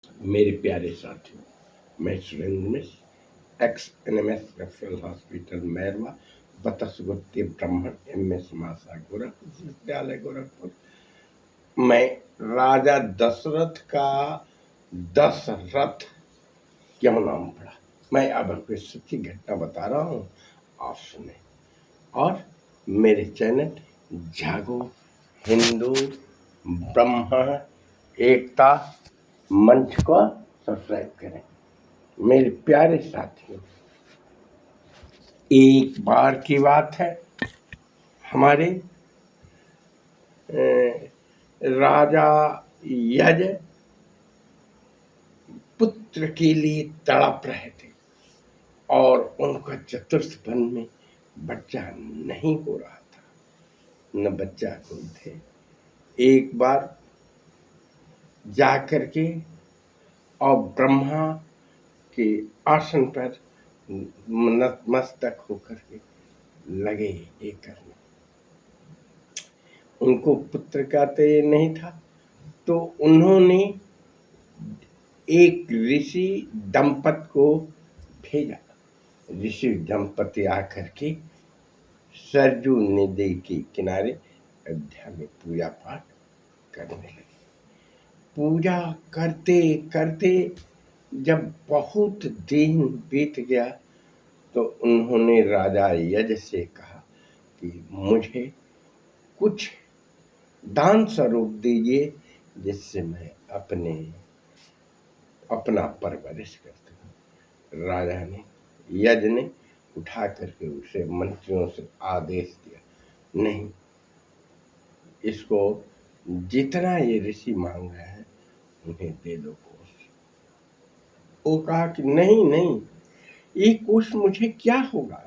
मेरे प्यारे साथियों, मैं Surendra Mishra, ex NMS referral hospital Mairwa, बतसगुप्ती ब्राह्मण एमएस मासा गोरखपुर विश्वविद्यालय गोरखपुर। मैं राजा दशरथ का दशरथ क्यों नाम पड़ा, मैं अब आपको सच्ची घटना बता रहा हूँ, आप सुने। और मेरे चैनल जागो हिंदू ब्राह्मण एकता मंच को सब्सक्राइब करें। मेरे प्यारे साथियों, एक बार की बात है, हमारे राजा यज पुत्र के लिए तड़प रहे थे और उनका चतुर्थ वन में बच्चा नहीं हो रहा था, न बच्चा को थे। एक बार जाकर के और ब्रह्मा के आसन पर नतमस्तक होकर के लगे ये करने। उनको पुत्र का तो ये नहीं था, तो उन्होंने एक ऋषि दंपत को भेजा। ऋषि दंपति आकर के सरजू नदी के किनारे अयोध्या में पूजा पाठ करने लगे। पूजा करते करते जब बहुत दिन बीत गया तो उन्होंने राजा यज से कहा कि मुझे कुछ दान स्वरूप दीजिए जिससे मैं अपना परवरिश कर सकूं। राजा ने यज ने उठा करके उसे मंत्रियों से आदेश दिया, नहीं, इसको जितना ये ऋषि मांग रहे हैं उन्हें दे दो कोष। वो कहा कि नहीं नहीं, ये कोष मुझे क्या होगा,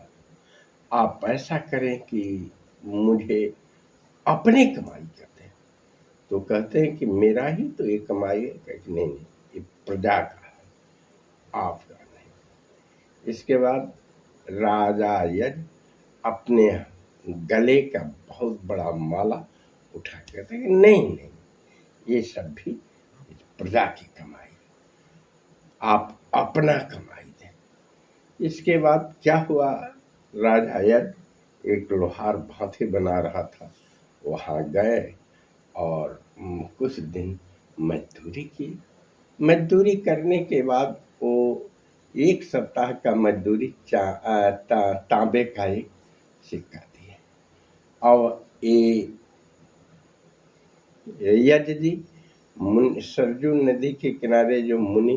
आप ऐसा करें कि मुझे अपने कमाई कर दें। तो कहते हैं कि मेरा ही तो ये कमाई है। कहते नहीं नहीं, ये प्रजा का है, आपका नहीं। इसके बाद राजा यज अपने गले का बहुत बड़ा माला उठा के कहते हैं नहीं नहीं, ये सब भी प्रजा की कमाई, आप अपना कमाई दें। इसके बाद क्या हुआ, राजा यज एक लोहार भांति बना रहा था, वहाँ गए और कुछ दिन मजदूरी की। मजदूरी करने के बाद वो एक सप्ताह का मजदूरी तांबे का एक सिक्का दिए। और ये यज जी सरजू नदी के किनारे जो मुनि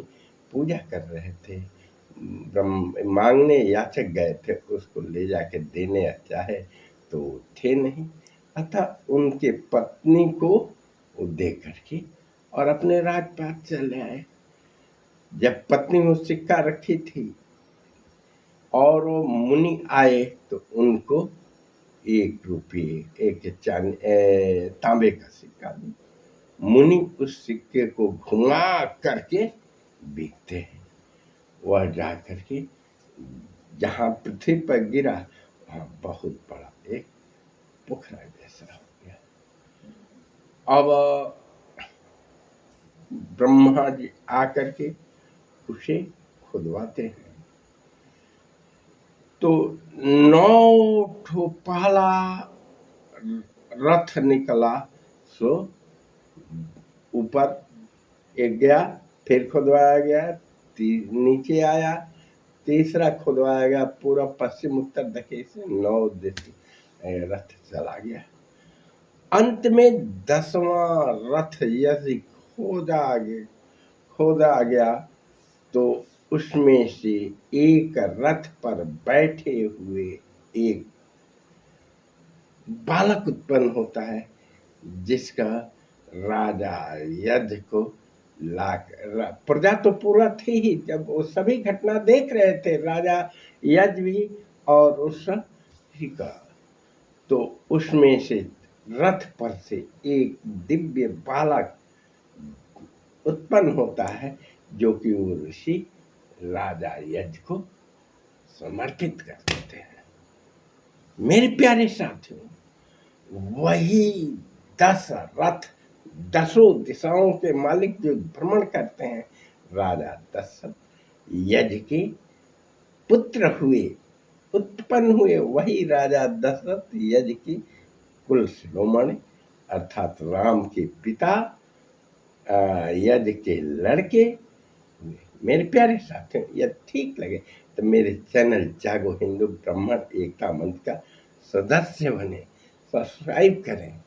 पूजा कर रहे थे, मांगने याचक गए थे, उसको ले जाके देने चाहे तो थे नहीं, अतः उनके पत्नी को वो दे करके और अपने राजपाट चले आए। जब पत्नी वो सिक्का रखी थी और वो मुनि आए तो उनको 1 रुपये तांबे का सिक्का दी। मुनि उस सिक्के को घुमा करके बेचते हैं। वह जा करके जहाँ पृथ्वी पर गिरा वहाँ बहुत बड़ा एक पोखरा जैसा हो गया। अब ब्रह्मा जी आकर के उसे खुदवाते हैं तो 9 ठो पहला रथ निकला, सो ऊपर एक गया, फिर खुदवाया गया, नीचे आया, तीसरा खुदवाया गया, पूरा पश्चिम उत्तर दक्षिण से 9 रथ चला गया। अंत में 10वां रथ यदि खोदा गया तो उसमें से एक रथ पर बैठे हुए एक बालक उत्पन्न होता है, जिसका राजा यज को प्रजा तो पूरा थी ही, जब वो सभी घटना देख रहे थे, राजा यज भी और उस का, तो उसमें से रथ पर से एक दिव्य बालक उत्पन्न होता है, जो कि वो ऋषि राजा यज को समर्पित कर देते हैं। मेरे प्यारे साथियों, वही 10 रथ 10 दिशाओं के मालिक जो भ्रमण करते हैं, राजा दशरथ यज के पुत्र हुए, उत्पन्न हुए। वही राजा दशरथ यज के कुल शिरोमणि अर्थात राम के पिता यज के लड़के। मेरे प्यारे साथियों, यदि ठीक लगे तो मेरे चैनल जागो हिंदू ब्राह्मण एकता मंच का सदस्य बने, सब्सक्राइब करें।